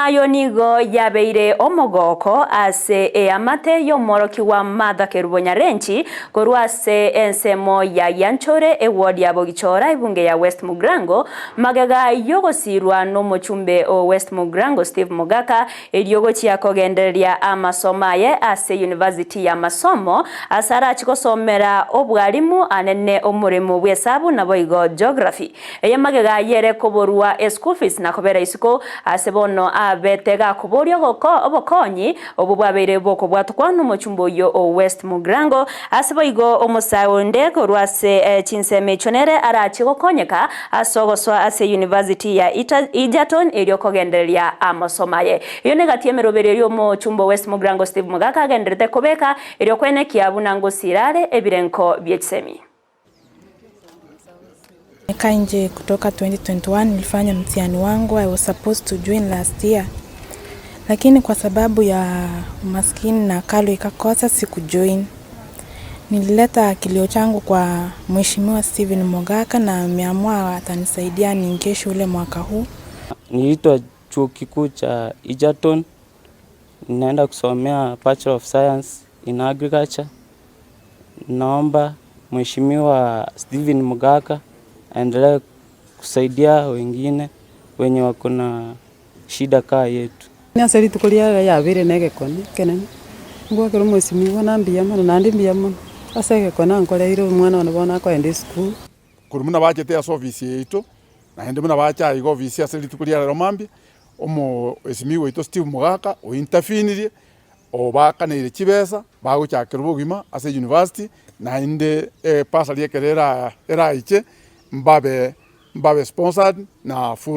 nayo nigo yabeire omogoko ase amate y'omoroki wa Martha Kerubo-Nyarenchi korwa ase ensemo ya Yanchore eward ya Bogichora ibunge ya West Mugrango magega yogosirwa n'omochumbe o West Mugrango Steve Mogaka eriogochia kogendereria amasomaye ase University ya Masomo asara chikosomera obwarimu anene omurimo bw'esabu nabo igo geography magega yere koborwa school fees na kobera isiko ase bono abetega kuborio goko obokonyi obu bwabeire boko bwatukwa n'omochumbo yo o West Mugrango ase boigo omusaonde korwa ase chinseme chonere arachigokonyeka asogoswa ase University ya Egerton erio kogendereria amasomaye iyo negatie merobererio omochumbo West Mugrango Steve Mogaka agenderete kobeka erio kwene kiabuna ngosirare ebirenko byechisemi. Nje kutoka 2021 nilifanya mtihani wangu. I was supposed to join last year, lakini kwa sababu ya umaskini na kalo ikakosa sikujoin. Nilileta kilio changu kwa Mheshimiwa Steven Mogaka na ameamua atanisaidia niingie shule mwaka huu. Niliitwa chuo kikuu cha Egerton, ninaenda kusomea Bachelor of Science in Agriculture. Naomba Mheshimiwa Steven Mogaka aendelee kusaidia wengine wenye wako na shida kaa yetu. Nasari tukolia ya vile nege kone kenani ngwa kero Mheshimiwa nambia mana nandi mbia mana asege kona nkole iro mwana wanabona ko ende school kurumuna bachete aso office yetu na ende muna bacha igo office asari tukolia romambi omo Mheshimiwa ito Steve Mogaka o interfinirie o bakanire chibesa baguchakira bugima ase university na inde pasali ekerera era iche mbabe sponsored na full